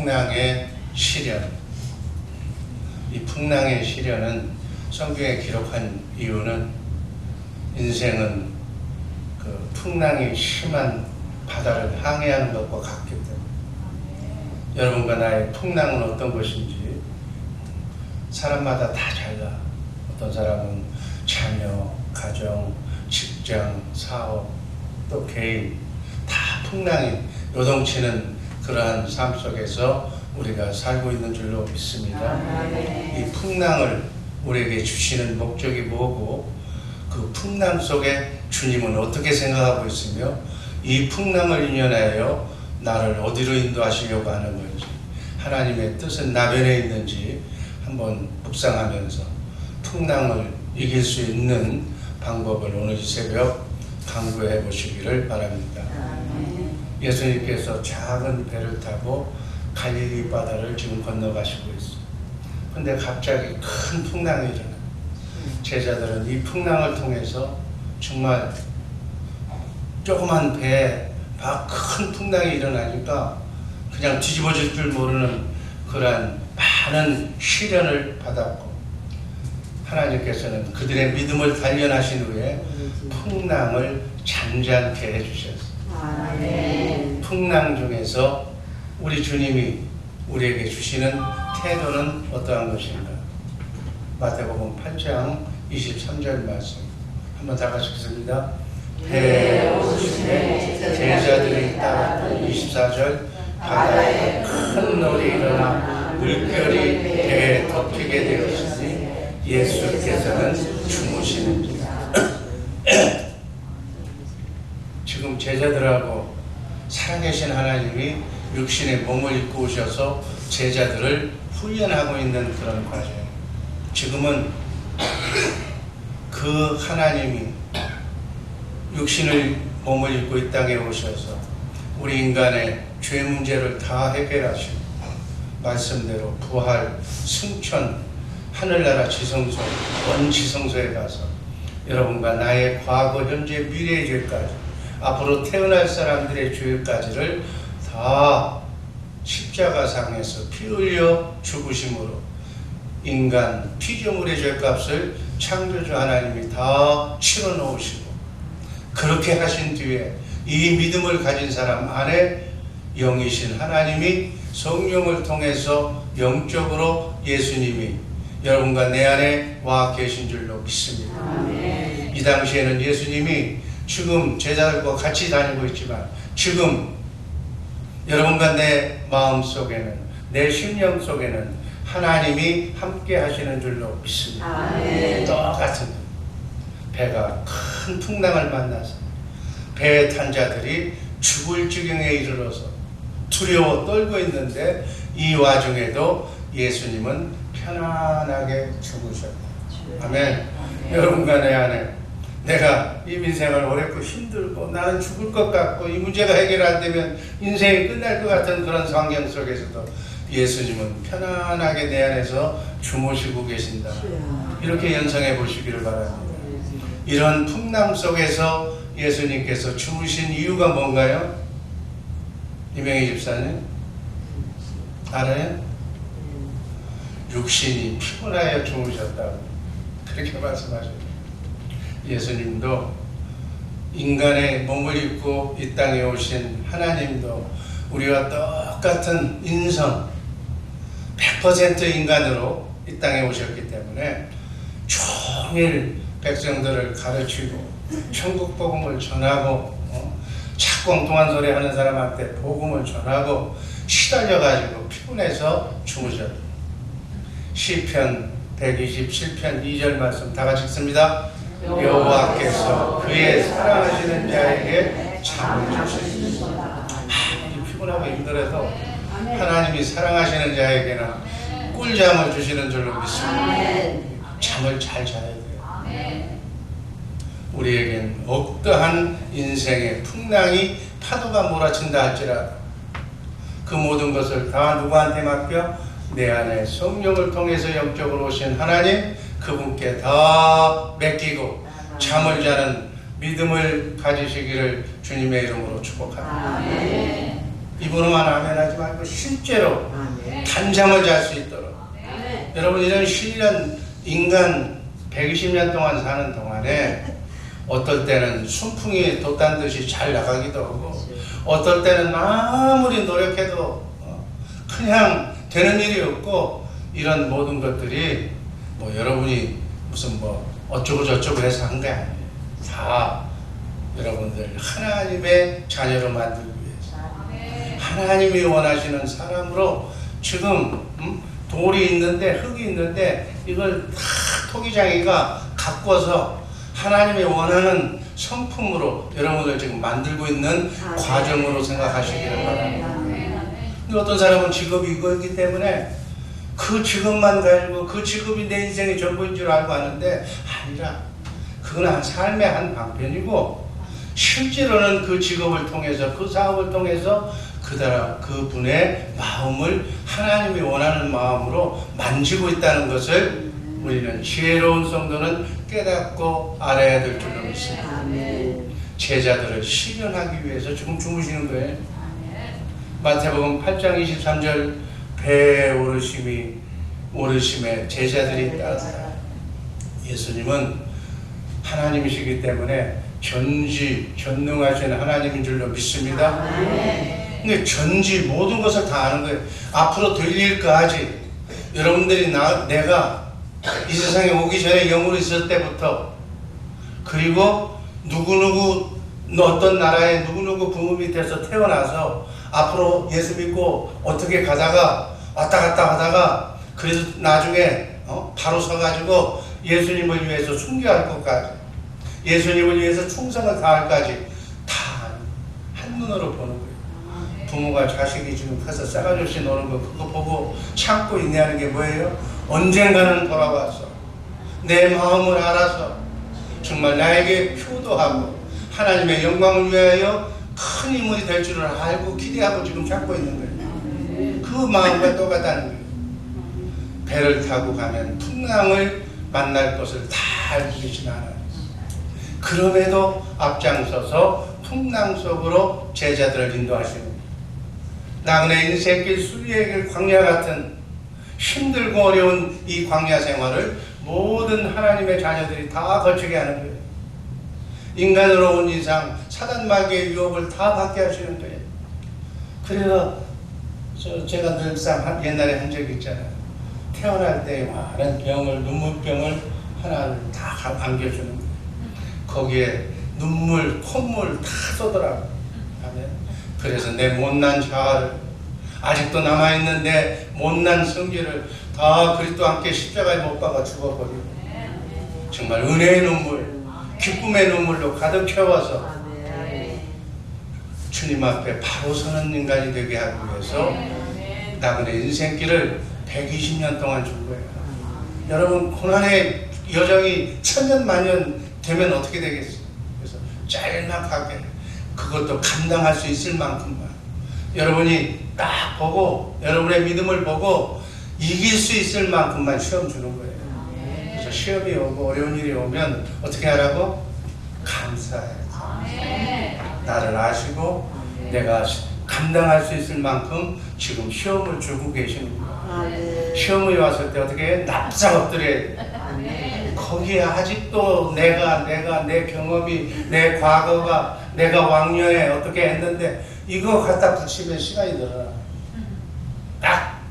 풍랑의 시련. 이 풍랑의 시련은 성경에 기록한 이유는 인생은 그 풍랑이 심한 바다를 항해하는 것과 같기 때문에 여러분과 나의 풍랑은 어떤 것인지 사람마다 다 달라. 어떤 사람은 자녀, 가정, 직장, 사업, 또 개인 다 풍랑이 요동치는 그러한 삶 속에서 우리가 살고 있는 줄로 믿습니다. 이 풍랑을 우리에게 주시는 목적이 뭐고 그 풍랑 속에 주님은 어떻게 생각하고 있으며 이 풍랑을 인연하여 나를 어디로 인도하시려고 하는 건지 하나님의 뜻은 나변에 있는지 한번 묵상하면서 풍랑을 이길 수 있는 방법을 오늘 이 새벽 강구해 보시기를 바랍니다. 예수님께서 작은 배를 타고 갈릴리 바다를 지금 건너가시고 있어요. 근데 갑자기 큰 풍랑이 일어나요. 제자들은 이 풍랑을 통해서 정말 조그만 배에 막 큰 풍랑이 일어나니까 그냥 뒤집어질 줄 모르는 그러한 많은 시련을 받았고 하나님께서는 그들의 믿음을 단련하신 후에 풍랑을 잔잔케 해주셨어요. 풍랑 중에서 우리 주님이 우리에게 주시는 태도는 어떠한 것인가? 마태복음 8장 23절 말씀 한번 다 같이 읽습니다. 배에 오르시되 제자들이 따랐던 24절 바다에 큰 놀이 일어나 물결이 배에 덮이게 되었으니 예수께서는 주무시는지라. 지금 제자들하고 살아계신 하나님이 육신의 몸을 입고 오셔서 제자들을 훈련하고 있는 그런 과정. 지금은 그 하나님이 육신의 몸을 입고 이 땅에 오셔서 우리 인간의 죄 문제를 다 해결하시고 말씀대로 부활, 승천, 하늘나라 지성소, 원지성소에 가서 여러분과 나의 과거, 현재, 미래의 죄까지 앞으로 태어날 사람들의 죄까지를 다 십자가상에서 피 흘려 죽으심으로 인간 피조물의 죄값을 창조주 하나님이 다 치러 놓으시고 그렇게 하신 뒤에 이 믿음을 가진 사람 안에 영이신 하나님이 성령을 통해서 영적으로 예수님이 여러분과 내 안에 와 계신 줄로 믿습니다. 이 당시에는 예수님이 지금 제자들과 같이 다니고 있지만 지금 여러분과 내 마음 속에는 내 심령 속에는 하나님이 함께 하시는 줄로 믿습니다. 똑같은 배가 큰 풍랑을 만나서 배에 탄 자들이 죽을 지경에 이르러서 두려워 떨고 있는데 이 와중에도 예수님은 편안하게 죽으셨다. 아멘. 여러분과 내 안에 내가 이 인생을 어렵고 힘들고 나는 죽을 것 같고 이 문제가 해결 안 되면 인생이 끝날 것 같은 그런 환경 속에서도 예수님은 편안하게 내 안에서 주무시고 계신다. 이렇게 연상해 보시기를 바랍니다. 이런 풍랑 속에서 예수님께서 주무신 이유가 뭔가요? 이명희 집사님 알아요? 육신이 피곤하여 주무셨다고 그렇게 말씀하셨어요. 예수님도 인간의 몸을 입고 이 땅에 오신 하나님도 우리와 똑같은 인성 100% 인간으로 이 땅에 오셨기 때문에 종일 백성들을 가르치고 천국 복음을 전하고 자꾸 엉뚱한 소리 하는 사람한테 복음을 전하고 시달려가지고 피곤해서 주무셨다. 시편 127편 2절 말씀 다 같이 읽습니다. 여호와께서 그의 사랑하시는 자에게 잠을 주시니라. 피곤하고 힘들어도 하나님이 사랑하시는 자에게는 꿀잠을 주시는 줄로 믿습니다. 잠을 잘 자야 돼요. 우리에겐 어떠한 인생의 풍랑이 파도가 몰아친다 할지라도 그 모든 것을 다 누구한테 맡겨? 내 안에 성령을 통해서 영적으로 오신 하나님 그분께 다 맡기고 잠을 자는 믿음을 가지시기를 주님의 이름으로 축복합니다. 입으로만 아멘하지 말고 실제로 단잠을 잘 수 있도록. 여러분, 이런 신이란 인간 120년 동안 사는 동안에 어떨 때는 순풍이 돋단 듯이 잘 나가기도 하고, 어떨 때는 아무리 노력해도 그냥 되는 일이 없고, 이런 모든 것들이 뭐 여러분이 무슨 뭐 어쩌고 저쩌고 해서 한 게 아니에요. 다 여러분들 하나님의 자녀로 만들기 위해서, 하나님이 원하시는 사람으로. 지금 돌이 있는데, 흙이 있는데, 이걸 다 토기장이가 가꿔서 하나님이 원하는 성품으로 여러분을 지금 만들고 있는 과정으로 생각하시기를 바랍니다. 근데 어떤 사람은 직업이 이거이기 때문에 그 직업만 가지고 그 직업이 내 인생의 전부인 줄 알고 하는데, 아니라 그건 삶의 한 방편이고, 실제로는 그 직업을 통해서, 그 사업을 통해서 그분의 마음을 하나님이 원하는 마음으로 만지고 있다는 것을 우리는 지혜로운 성도는 깨닫고 알아야 될 줄로 믿습니다. 제자들을 실현하기 위해서 지금 주무시는 거예요. 마태복음 8장 23절, 배에 오르심에 제자들이 따르다. 예수님은 하나님이시기 때문에 전능하신 하나님인 줄로 믿습니다. 근데 모든 것을 다 아는 거예요. 앞으로 될 일까지. 여러분들이 내가 이 세상에 오기 전에 영으로 있을 때부터, 그리고 어떤 나라에 누구누구 부모 밑에서 태어나서 앞으로 예수 믿고 어떻게 가다가 왔다 갔다 하다가, 그래서 나중에 바로 서가지고 예수님을 위해서 순교할 것까지, 예수님을 위해서 충성을 다할까지 다 한눈으로 보는 거예요. 부모가 자식이 지금 커서 싸가지 없이 노는 거, 그거 보고 참고 있냐는 게 뭐예요? 언젠가는 돌아와서 내 마음을 알아서 정말 나에게 효도하고 하나님의 영광을 위하여 큰 인물이 될 줄을 알고 기대하고 지금 참고 있는 거예요. 그 마음과 똑같다는 거예요. 배를 타고 가면 풍랑을 만날 것을 다 알고 계신 하나님. 그럼에도 앞장서서 풍랑 속으로 제자들을 인도하시는 거예요. 나그네 인생길, 수리의 길, 광야 같은 힘들고 어려운 이 광야 생활을 모든 하나님의 자녀들이 다 거치게 하는 거예요. 인간으로 온 이상 사단 마귀의 유혹을 다 받게 하시는 거예요. 그래서 제가 늘상 옛날에 한 적이 있잖아요. 태어날 때 많은 병을, 눈물병을 하나를 다 안겨주는 거예요. 거기에 눈물, 콧물 다 쏟더라고요. 그래서 내 못난 자아를, 아직도 남아있는 내 못난 성질을 다 그리스도 함께 십자가에 못 박아 죽어버리고, 정말 은혜의 눈물, 기쁨의 눈물로 가득 채워서 주님 앞에 바로 서는 인간이 되게 하기 위해서 나그네 인생길을 120년 동안 준 거예요. 여러분, 고난의 여정이 천년 만년 되면 어떻게 되겠어요? 그래서 짤막하게 그것도 감당할 수 있을 만큼만, 여러분이 딱 보고 여러분의 믿음을 보고 이길 수 있을 만큼만 시험 주는 거예요. 그래서 시험이 오고 어려운 일이 오면 어떻게 하라고? 감사해. 나를 아시고 내가 감당할 수 있을 만큼 지금 시험을 주고 계시는 거예요. 시험이 왔을 때 어떻게 해? 납작 엎드려야 돼. 거기에 아직도 내 경험이, 내 과거가, 내가 왕년에 어떻게 했는데 이거 갖다 붙이면 시간이 늘어나. 딱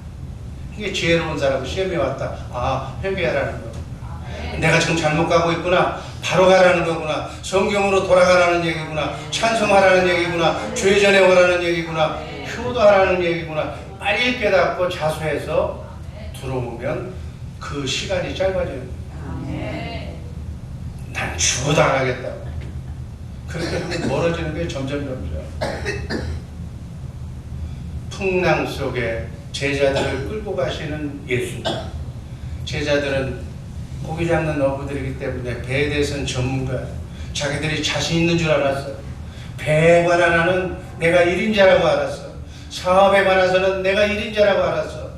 이게 지혜로운 사람은 시험이 왔다. 회개하라는 거. 내가 지금 잘못 가고 있구나. 바로 가라는 거구나. 성경으로 돌아가라는 얘기구나. 찬송하라는 얘기구나. 죄전에 오라는 얘기구나. 효도하라는 얘기구나. 빨리 깨닫고 자수해서 들어오면 그 시간이 짧아지는 거예요. 난 죽어도 안 하겠다고. 그렇게 멀어지는 게 점점. 풍랑 속에 제자들을 끌고 가시는 예수님. 제자들은 고기 잡는 어부들이기 때문에 배에 대해서는 전문가, 자기들이 자신 있는 줄 알았어. 배에 관한 내가 1인자라고 알았어. 사업에 관해서는 내가 1인자라고 알았어.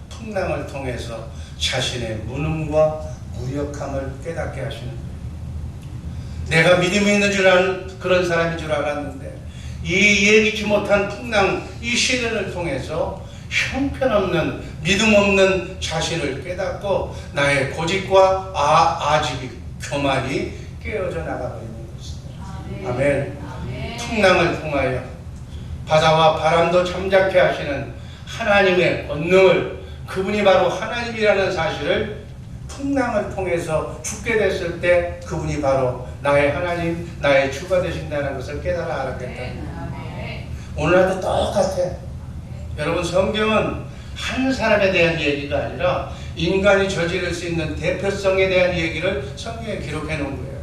풍랑을 통해서 자신의 무능과 무력함을 깨닫게 하시는 거예요. 내가 믿음이 있는 줄 아는 그런 사람인 줄 알았는데 이 예기치 못한 풍랑, 이 시련을 통해서 형편없는, 믿음 없는 자신을 깨닫고 나의 고집과 아집이, 교만이 깨어져 나가버리는 것입니다. 아멘. 풍랑을 통하여 바다와 바람도 잠잠케 하시는 하나님의 권능을, 그분이 바로 하나님이라는 사실을 풍랑을 통해서 죽게 됐을 때 그분이 바로 나의 하나님, 나의 주가 되신다는 것을 깨달아 알았겠다. 오늘날도 똑같아. 여러분, 성경은 한 사람에 대한 얘기가 아니라 인간이 저지를 수 있는 대표성에 대한 얘기를 성경에 기록해 놓은 거예요.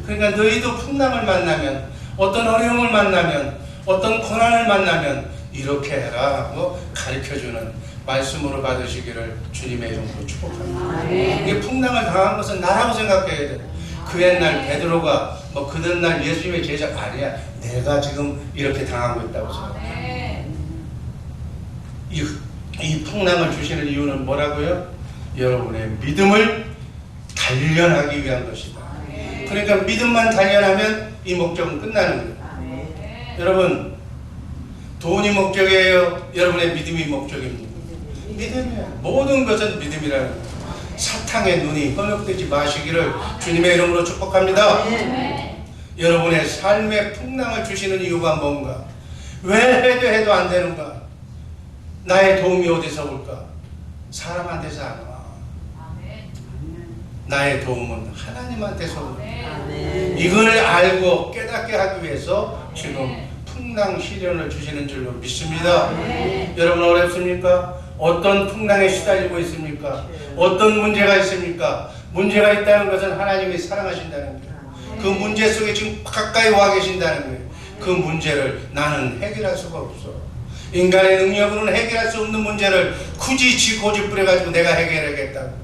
그러니까 너희도 풍랑을 만나면, 어떤 어려움을 만나면, 어떤 고난을 만나면 이렇게 해라 하고 가르쳐주는 말씀으로 받으시기를 주님의 이름으로 축복합니다. 이게 풍랑을 당한 것은 나라고 생각해야 돼. 그 옛날 베드로가 뭐 그던 날 예수님의 제자 아니야. 내가 지금 이렇게 당하고 있다고 생각해. 이 풍랑을 주시는 이유는 뭐라고요? 여러분의 믿음을 단련하기 위한 것이다. 그러니까 믿음만 단련하면 이 목적은 끝나는 거예요. 여러분, 돈이 목적이에요? 여러분의 믿음이 목적입니다. 믿음이에요. 모든 것은 믿음이라는 거예요. 사탕의 눈이 번역되지 마시기를 주님의 이름으로 축복합니다. 여러분의 삶의 풍랑을 주시는 이유가 뭔가? 왜 해도 안 되는가? 나의 도움이 어디서 올까? 사람한테서 안 와. 나의 도움은 하나님한테서 온다. 이걸 알고 깨닫게 하기 위해서 지금 풍랑 시련을 주시는 줄로 믿습니다. 여러분, 어렵습니까? 어떤 풍랑에 시달리고 있습니까? 어떤 문제가 있습니까? 문제가 있다는 것은 하나님이 사랑하신다는 거예요. 그 문제 속에 지금 가까이 와 계신다는 거예요. 그 문제를 나는 해결할 수가 없어. 인간의 능력으로는 해결할 수 없는 문제를 굳이 지 고집 부려가지고 내가 해결하겠다고. 다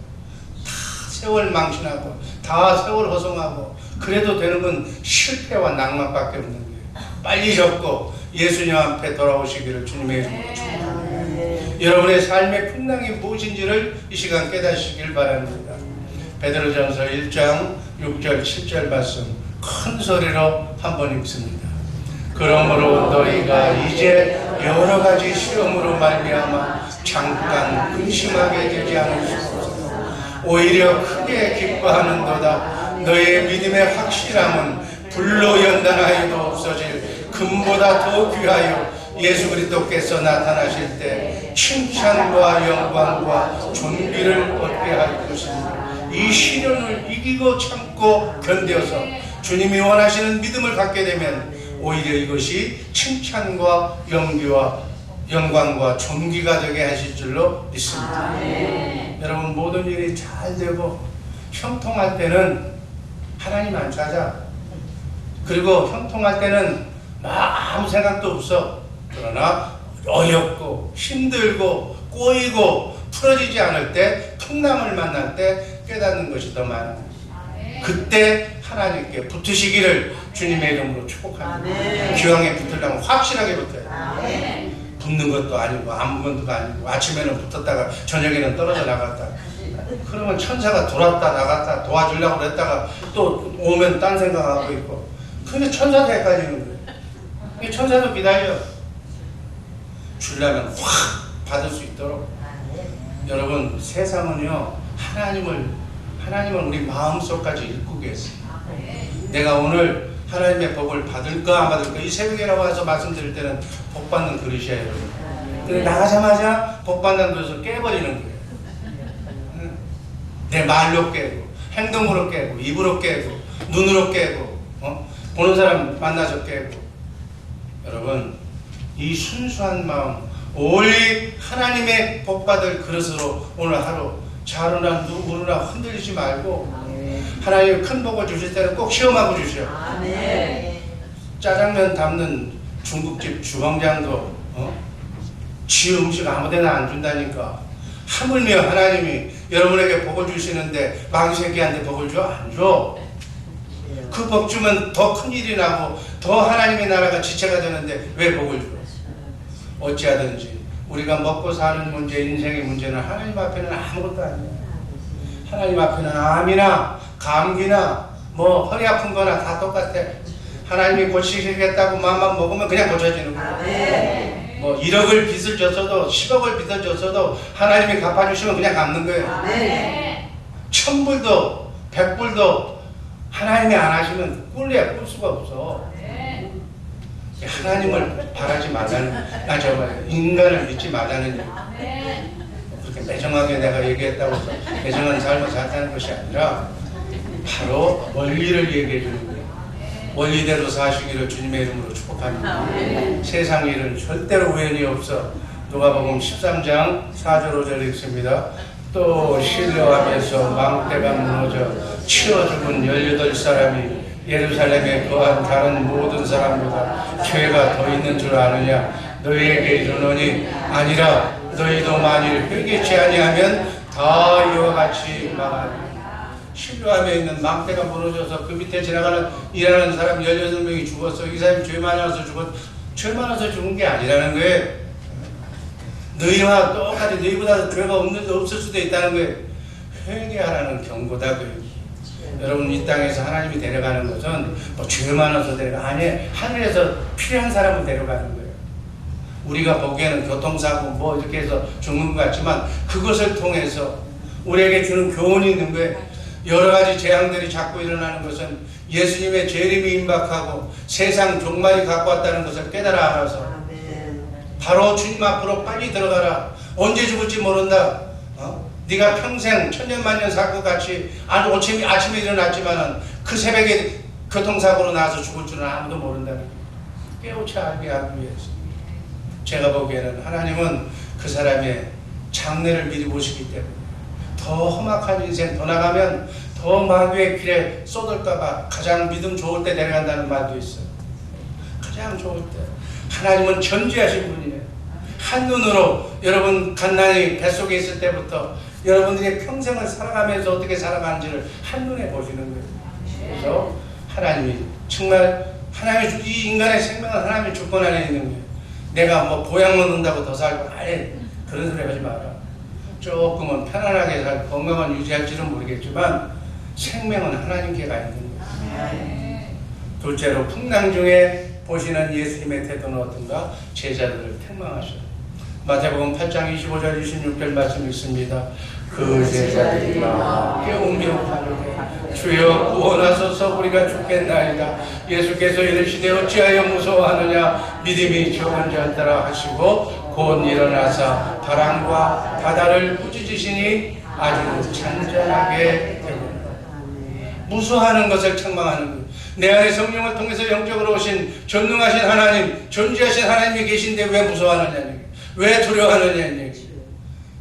세월 망신하고, 다 세월 허송하고, 그래도 되는 건 실패와 낭만밖에 없는 거예요. 빨리 접고 예수님 앞에 돌아오시기를 주님의 이름으로 축복합니다. 여러분의 삶의 풍랑이 무엇인지를 이 시간 깨닫으시길 바랍니다. 베드로전서 1장 6절 7절 말씀 큰 소리로 한번 읽습니다. 그러므로 너희가 이제 여러 가지 시험으로 말미암아 잠깐 근심하게 되지 않으시고 오히려 크게 기뻐하는도다. 너희의 믿음의 확실함은 불로 연단하여도 없어질 금보다 더 귀하여 예수 그리스도께서 나타나실 때 칭찬과 영광과 존귀를 얻게 할 것입니다. 이 시련을 이기고 참고 견뎌서 주님이 원하시는 믿음을 갖게 되면 오히려 이것이 칭찬과 영광과 존귀가 되게 하실 줄로 믿습니다. 여러분, 모든 일이 잘 되고 형통할 때는 하나님 안 찾아. 그리고 형통할 때는 아무 생각도 없어. 그러나 어렵고 힘들고 꼬이고 풀어지지 않을 때, 풍랑을 만날 때 깨닫는 것이 더 많은 것입니다. 그때 하나님께 붙으시기를 주님의 이름으로 축복합니다. 기왕에 붙으려면 확실하게 붙어야 돼. 붙는 것도 아니고 아무것도 아니고 아침에는 붙었다가 저녁에는 떨어져 나갔다. 그러면 천사가 돌았다 나갔다 도와주려고 그랬다가 또 오면 딴 생각하고 있고. 근데 천사도 헷갈리는 거예요. 천사도 기다려. 주려면 확 받을 수 있도록. 여러분, 세상은요 하나님을 우리 마음속까지 읽고 계세요. 내가 오늘 하나님의 복을 받을까 안 받을까, 이 새벽에 나와서 말씀드릴 때는 복 받는 그릇이에요. 근데 나가자마자 복 받는 그릇을 깨버리는 거예요. 내 말로 깨고, 행동으로 깨고, 입으로 깨고, 눈으로 깨고, 보는 사람 만나서 깨고. 여러분, 이 순수한 마음, 오직 하나님의 복 받을 그릇으로 오늘 하루 자루나 누구나 흔들리지 말고, 하나님 큰 복을 주실 때는 꼭 시험하고 주셔. 짜장면 담는 중국집 주방장도 지 음식 아무데나 안 준다니까. 하물며 하나님이 여러분에게 복을 주시는데 망새끼한테 복을 줘? 안 줘. 그 복 주면 더 큰 일이 나고 더 하나님의 나라가 지체가 되는데 왜 복을 줘? 어찌하든지 우리가 먹고 사는 문제, 인생의 문제는 하나님 앞에는 아무것도 아니에요. 하나님 앞에는 암이나 감기나 뭐 허리 아픈 거나 다 똑같아. 하나님이 고치시겠다고 마음만 먹으면 그냥 고쳐지는 거예요. 뭐 1억을 빚을 졌어도 10억을 빚을 졌어도 하나님이 갚아주시면 그냥 갚는 거예요. 1000불도 100불도 하나님이 안 하시면 꿀래야 꿀 수가 없어. 하나님을 바라지 말라는, 인간을 믿지 말라는 얘기. 그렇게 매정하게 내가 얘기했다고 해서 매정한 삶을 살다는 것이 아니라 바로 원리를 얘기해 주는 거예요. 원리대로 사시기를 주님의 이름으로 축복합니다. 세상 일은 절대로 우연이 없어. 누가복음 13장 4절 5절 읽습니다. 또 신뢰하면서 망대가 무너져 치어 죽은 18사람이 예루살렘에 거한 다른 모든 사람보다 죄가 더 있는 줄 아느냐. 너희에게 이르노니 아니라 너희도 만일 회개치 아니하면 다 이와 같이 망하리라. 신뢰함에 있는 망대가 무너져서 그 밑에 지나가는 일하는 사람 18명이 죽었어. 이 사람이 죄 많아서 죄 많아서 죽은 게 아니라는 거예요. 너희와 똑같이 너희보다 죄가 없을 수도 있다는 거예요. 회개하라는 경고다. 여러분 이 땅에서 하나님이 데려가는 것은 뭐 죄 많아서 아니 하늘에서 필요한 사람을 데려가는 거예요. 우리가 보기에는 교통사고 뭐 이렇게 해서 죽는 것 같지만 그것을 통해서 우리에게 주는 교훈이 있는 거예요. 여러 가지 재앙들이 자꾸 일어나는 것은 예수님의 재림이 임박하고 세상 종말이 갖고 왔다는 것을 깨달아 알아서 바로 주님 앞으로 빨리 들어가라. 언제 죽을지 모른다. 네가 평생 천년만년 살 것 같이 아침에 일어났지만은 그 새벽에 교통사고로 나와서 죽을 줄은 아무도 모른다는 거예요. 깨우쳐 알게 하기 위해서. 제가 보기에는 하나님은 그 사람의 장래를 미리 보시기 때문에 더 험악한 인생 더 나가면 더 마귀의 길에 쏟을까봐 가장 믿음 좋을 때 내려간다는 말도 있어요. 가장 좋을 때. 하나님은 전지하신 분이에요. 한눈으로 여러분 갓난이 뱃속에 있을 때부터 여러분들이 평생을 살아가면서 어떻게 살아가는지를 한눈에 보시는 거예요. 그래서 하나님이 정말 하나님이 이 인간의 생명은 하나님의 주권 안에 있는 거예요. 내가 뭐 보양 얻는다고 더 살고 아예 그런 소리 하지 마라. 조금은 편안하게 살 건강은 유지할지는 모르겠지만 생명은 하나님께 가 있는 거예요. 둘째로 풍랑 중에 보시는 예수님의 태도는 어떤가? 제자들을 책망하셔요. 마태복음 8장 25절 26절 말씀 있습니다. 그 제자들이 깨우며 가로되 주여 구원하소서 우리가 죽겠나이다. 예수께서 이르시되 어찌하여 무서워하느냐. 믿음이 적은 자들아 하시고 곧 일어나사 바람과 바다를 꾸짖으시니 아주 잔잔하게 되고. 무서워하는 것을 책망하는 거예요. 내 안에 성령을 통해서 영적으로 오신 전능하신 하나님, 존재하신 하나님이 계신데 왜 무서워하느냐는, 왜 두려워하느냐는 얘기.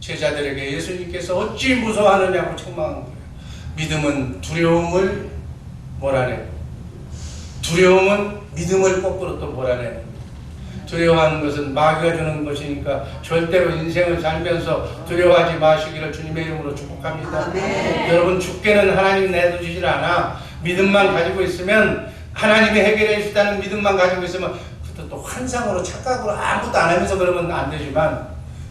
제자들에게 예수님께서 어찌 무서워하느냐고 책망한 거예요. 믿음은 두려움을 몰아내고, 두려움은 믿음을 거꾸로 또 몰아내는 거예요. 두려워하는 것은 마귀가 주는 것이니까 절대로 인생을 살면서 두려워하지 마시기를 주님의 이름으로 축복합니다. 여러분 죽게는 하나님 내두시질 않아. 믿음만 가지고 있으면 하나님이 해결해 주시다는 믿음만 가지고 있으면 그것도 또 환상으로 착각으로 아무것도 안 하면서 그러면 안 되지만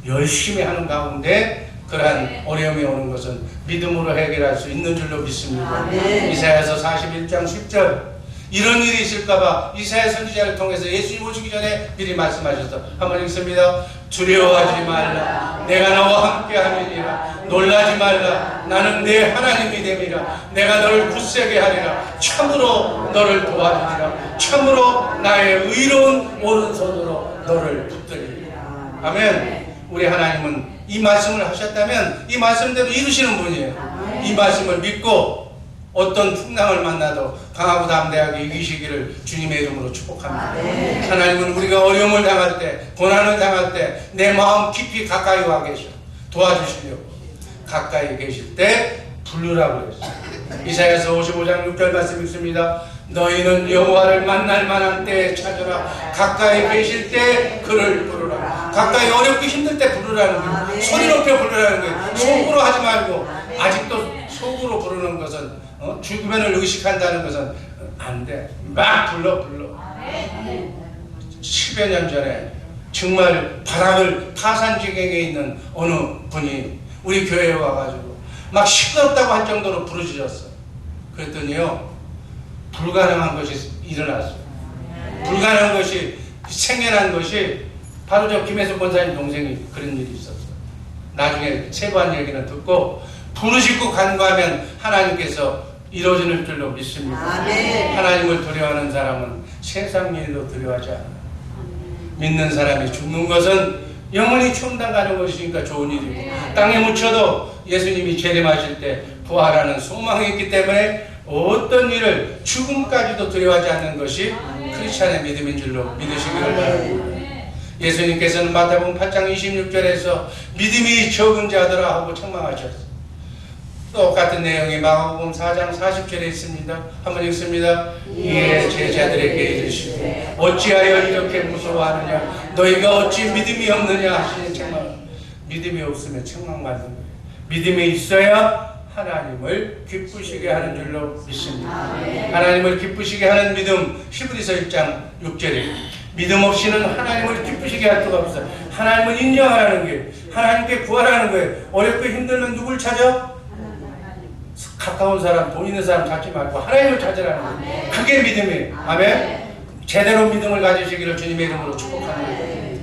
열심히 하는 가운데 그러한 어려움이 오는 것은 믿음으로 해결할 수 있는 줄로 믿습니다. 이사야서 41장 10절 이런 일이 있을까봐 이사야 선지자를 통해서 예수님 오시기 전에 미리 말씀하셔서 한번 읽습니다. 두려워하지 말라. 내가 너와 함께 하느니라. 놀라지 말라. 나는 내 하나님이 됨이라. 내가 너를 굳세게 하리라. 참으로 너를 도와주리라. 참으로 나의 의로운 오른손으로 너를 붙들리리라. 아멘. 우리 하나님은 이 말씀을 하셨다면 이 말씀대로 이루시는 분이에요. 이 말씀을 믿고 어떤 풍랑을 만나도 강하고 담대하게 이기시기를 주님의 이름으로 축복합니다. 하나님은 우리가 어려움을 당할 때, 고난을 당할 때 내 마음 깊이 가까이 와 계셔 도와주시려고. 가까이 계실 때 부르라고 했어요. 이사야서 55장 6절 말씀 있습니다. 너희는 여호와를 만날 만한 때에 찾으라. 가까이 계실 때 그를 부르라. 가까이 어렵고 힘들 때 부르라는 거예요. 소리 높여 부르라는 거예요. 속으로 하지 말고. 아직도 속으로 부르는 것은 주변을 의식한다는 것은 안 돼. 막 불러. 10여 년 전에 정말 바닥을 타산지경에 있는 어느 분이 우리 교회에 와가지고 막 시끄럽다고 할 정도로 부르짖었어. 그랬더니요 불가능한 것이 일어났어요. 불가능한 것이 생겨난 것이 바로 저 김혜숙 권사님 동생이 그런 일이 있었어요. 나중에 세부한 얘기는 듣고 부르짖고 간구하면 하나님께서 이루어지는 줄로 믿습니다. 하나님을 두려워하는 사람은 세상 일도 두려워하지 않아요. 믿는 사람이 죽는 것은 영원히 천당 가는 것이니까 좋은 일이고, 땅에 묻혀도 예수님이 재림하실 때 부활하는 소망이 있기 때문에 어떤 일을 죽음까지도 두려워하지 않는 것이 크리스찬의 믿음인 줄로 믿으시기를 바랍니다. 예수님께서는 마태복음 8장 26절에서 믿음이 적은 자들아 하고 책망하셨어요. 똑같은 내용이 마가복음 4장 40절에 있습니다. 한번 읽습니다. 이에 제자들에게 이르시되 어찌하여 이렇게 무서워하느냐, 너희가 어찌 믿음이 없느냐 하시는 책망. 믿음이 없으면 책망받는 거예요. 믿음이 있어야 하나님을 기쁘시게 하는 줄로 믿습니다. 하나님을 기쁘시게 하는 믿음, 히브리서 1장 6절에 믿음 없이는 하나님을 기쁘시게 할 수가 없어요. 하나님을 인정하라는 게, 하나님께 구하라는 거예요. 어렵고 힘들면 누굴 찾아? 가까운 사람, 돈 있는 사람 찾지 말고 하나님을 찾으라는 거예요. 그게 믿음이에요. 아멘. 제대로 믿음을 가지시기를 주님의 이름으로 축복하는 거예요.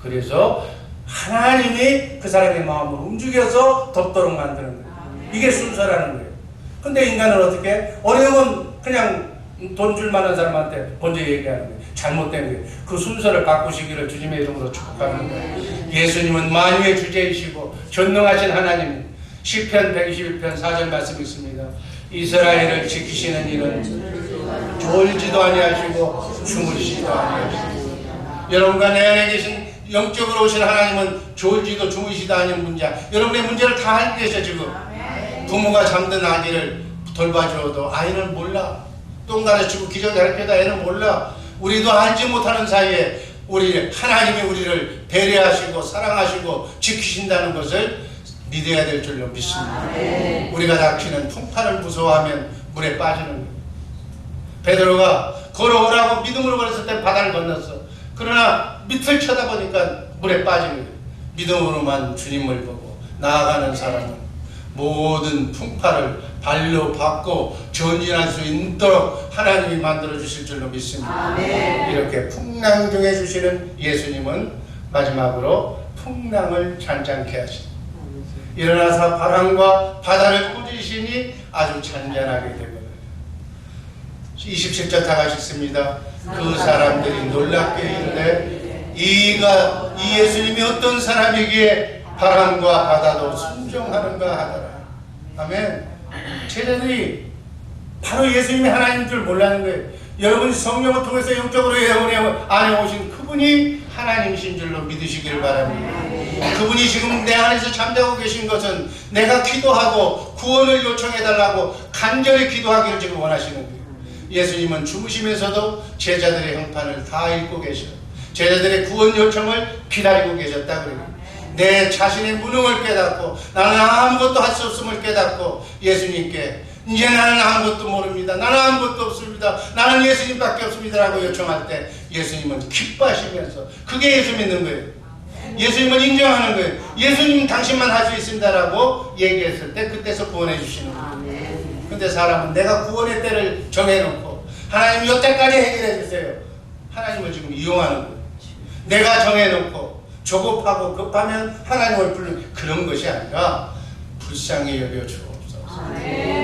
그래서 하나님이 그 사람의 마음을 움직여서 덥도록 만드는 거예요. 이게 순서라는 거예요. 근데 인간은 어떻게? 어려운 그냥 돈 줄 만한 사람한테 먼저 얘기하는 거예요. 잘못된 거예요. 그 순서를 바꾸시기를 주님의 이름으로 축복하는 거예요. 예수님은 만유의 주제이시고 전능하신 하나님. 시편 121편 4절 말씀 있습니다. 이스라엘을 지키시는 이는 졸지도 아니하시고 주무시지도 아니하시고. 여러분과 내 안에 계신 영적으로 오신 하나님은 졸지도 주무시지도 않은 문제, 여러분의 문제를 다 알고 계셔. 지금 부모가 잠든 아기를 돌봐줘도 아이는 몰라. 똥 가르치고 기저 가르쳐도 애는 몰라. 우리도 알지 못하는 사이에 우리 하나님이 우리를 배려하시고 사랑하시고 지키신다는 것을 믿어야 될 줄로 믿습니다. 우리가 닥치는 풍파를 무서워하면 물에 빠지는 거예요. 베드로가 걸어오라고 믿음으로 걸었을 때 바다를 건넜어. 그러나 밑을 쳐다보니까 물에 빠지는 거예요. 믿음으로만 주님을 보고 나아가는 사람은 모든 풍파를 발로 밟고 전진할 수 있도록 하나님이 만들어 주실 줄로 믿습니다. 이렇게 풍랑중에 주시는 예수님은 마지막으로 풍랑을 잔잔케 하십니다. 일어나서 바람과 바다를 꾸짖으시니 아주 잔잔하게 되거든요. 27절 다 같이 읽습니다. 그 사람들이 놀랍게 이르되 이 예수님이 어떤 사람이기에 바람과 바다도 순종하는가 하더라. 아멘. 제자들이 바로 예수님이 하나님인 줄 몰라는 거예요. 여러분이 성령을 통해서 영적으로 여러분의 안에 오신 그분이 하나님이신 줄로 믿으시기를 바랍니다. 그분이 지금 내 안에서 잠자고 계신 것은 내가 기도하고 구원을 요청해달라고 간절히 기도하기를 지금 원하시는 거예요. 예수님은 주무시면서도 제자들의 형판을 다 읽고 계셔. 제자들의 구원 요청을 기다리고 계셨다 그래요. 내 자신의 무능을 깨닫고 나는 아무것도 할 수 없음을 깨닫고 예수님께 이제 나는 아무것도 모릅니다. 나는 아무것도 없습니다. 나는 예수님밖에 없습니다 라고 요청할 때 예수님은 기뻐하시면서, 그게 예수 믿는 거예요. 예수님을 인정하는 거예요. 예수님 당신만 할 수 있습니다 라고 얘기했을 때 그때서 구원해 주시는 거예요. 근데 사람은 내가 구원의 때를 정해놓고 하나님 이때까지 해결해 주세요. 하나님을 지금 이용하는 거예요. 내가 정해놓고 조급하고 급하면 하나님을 부르는 그런 것이 아니라 불쌍히 여겨 주옵소서.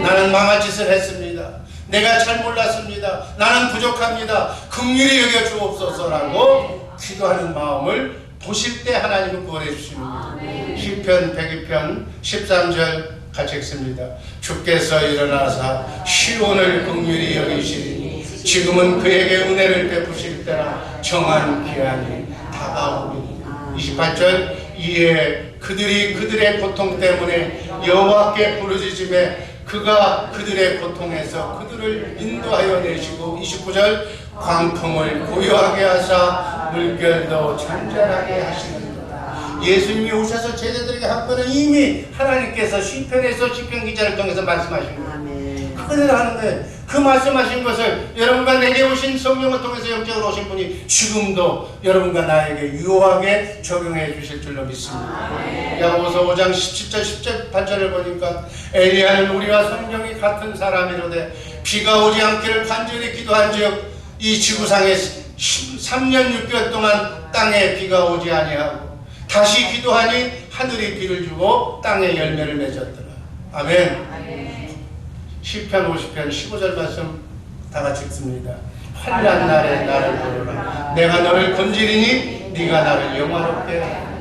나는 망할 짓을 했습니다. 내가 잘 몰랐습니다. 나는 부족합니다. 긍휼히 여겨 주옵소서라고 기도하는 마음을 보실 때 하나님은 구원해 주시는 거예요. 시편 102편 13절 같이 읽습니다. 주께서 일어나사 시온을 긍휼히 여기시니 지금은 그에게 은혜를 베푸실 때라 정한 기한이 다가오니. 28절 이에 그들이 그들의 고통 때문에 여호와께 부르짖음에 그가 그들의 고통에서 그들을 인도하여 내시고. 29절 광풍을 고요하게 하사 물결도 잔잔하게 하시는도다. 예수님이 오셔서 제자들에게 한 거는 이미 하나님께서 시편에서 시편 기자를 통해서 말씀하신 거예요. 그대로 하는 거예요. 그 말씀하신 것을 여러분과 내게 오신 성령을 통해서 영적으로 오신 분이 지금도 여러분과 나에게 유효하게 적용해 주실 줄로 믿습니다. 야고보서 5장 17절 18절을 보니까 엘리야는 우리와 성령이 같은 사람이로되 비가 오지 않기를 간절히 기도한즉 이 지구상에 3년 6개월 동안 땅에 비가 오지 아니하고 다시 기도하니 하늘이 비를 주고 땅에 열매를 맺었더라. 아멘. 시편 50편 15절 말씀 다 같이 읽습니다. 환난 날에 나를 부르라. 내가 너를 건지리니 네가 나를 영화롭게 하라.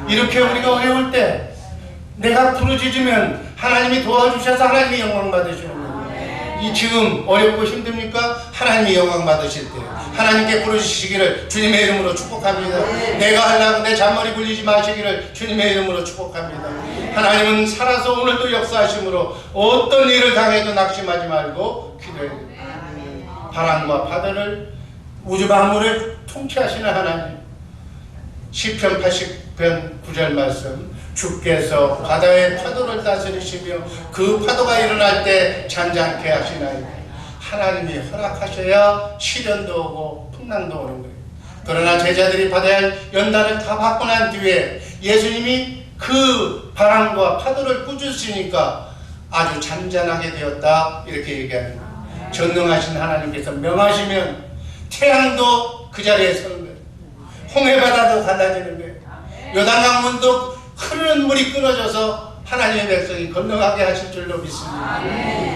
이렇게 우리가 어려울 때 내가 부르짖으면 하나님이 도와주셔서 하나님이 영광 받으시는 거예요. 이 지금 어렵고 힘듭니까? 하나님이 영광 받으실 때 하나님께 부르시기를 주님의 이름으로 축복합니다. 내가 하려고 내 잔머리 굴리지 마시기를 주님의 이름으로 축복합니다. 하나님은 살아서 오늘도 역사하심으로 어떤 일을 당해도 낙심하지 말고 기도해야 됩니다. 바람과 바다를 우주 만물을 통치하시는 하나님. 시편 80편 9절 말씀. 주께서 바다의 파도를 다스리시며 그 파도가 일어날 때 잔잔케 하시나이다. 하나님이 허락하셔야 시련도 오고 풍랑도 오는 거예요. 그러나 제자들이 받아야 할 연단을 다 받고 난 뒤에 예수님이 그 바람과 파도를 꾸짖으시니까 아주 잔잔하게 되었다 이렇게 얘기하는 거예요. 전능하신 하나님께서 명하시면 태양도 그 자리에 서는 거예요. 홍해바다도 갈라지는 거예요. 요단강문도 흐르는 물이 끊어져서 하나님의 백성이 건너가게 하실 줄로 믿습니다.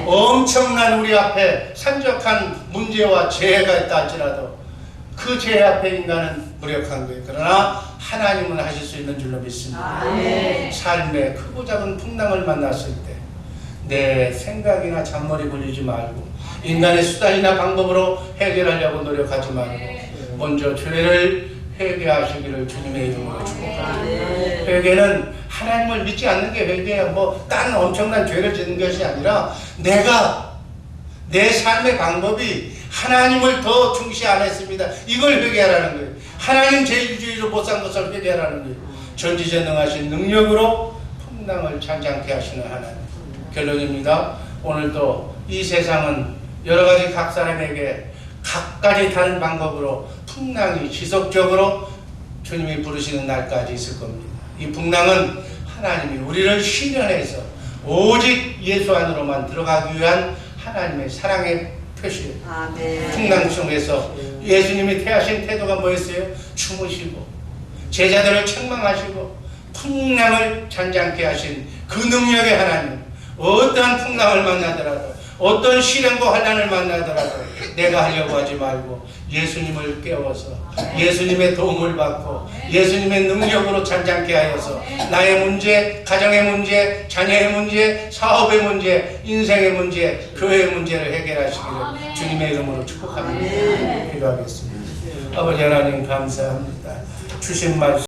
엄청난 우리 앞에 산적한 문제와 재해가 있다 할지라도 그 재해 앞에 인간은 무력한 거예요. 그러나 하나님은 하실 수 있는 줄로 믿습니다. 삶의 크고 작은 풍랑을 만났을 때 내 생각이나 잔머리 굴리지 말고 인간의 수단이나 방법으로 해결하려고 노력하지 말고 먼저 죄를 회개하시기를 주님의 이름으로 축복합니다. 회개는 하나님을 믿지 않는 게 회개예요. 딴 엄청난 죄를 짓는 것이 아니라 내가 내 삶의 방법이 하나님을 더 중시 안 했습니다. 이걸 회개하라는 거예요. 하나님 제일주의로 못 산 것을 회개하라는 거예요. 전지전능하신 능력으로 풍랑을 잔잔케 하시는 하나님. 결론입니다. 오늘도 이 세상은 여러 가지 각 사람에게 각가지 다른 방법으로 풍랑이 지속적으로 주님이 부르시는 날까지 있을 겁니다. 이 풍랑은 하나님이 우리를 시련해서 오직 예수 안으로만 들어가기 위한 하나님의 사랑의 표시예요. 풍랑 속에서 예수님이 태하신 태도가 뭐였어요? 주무시고 제자들을 책망하시고 풍랑을 잔잔케 하신 그 능력의 하나님. 어떠한 풍랑을 만나더라도 어떤 시련과 환난을 만나더라도 내가 하려고 하지 말고 예수님을 깨워서 예수님의 도움을 받고 예수님의 능력으로 잔잔케 하여서 나의 문제, 가정의 문제, 자녀의 문제, 사업의 문제, 인생의 문제, 교회의 문제를 해결하시기를 주님의 이름으로 축복합니다. 기도하겠습니다. 아버지 하나님 감사합니다. 주신 말씀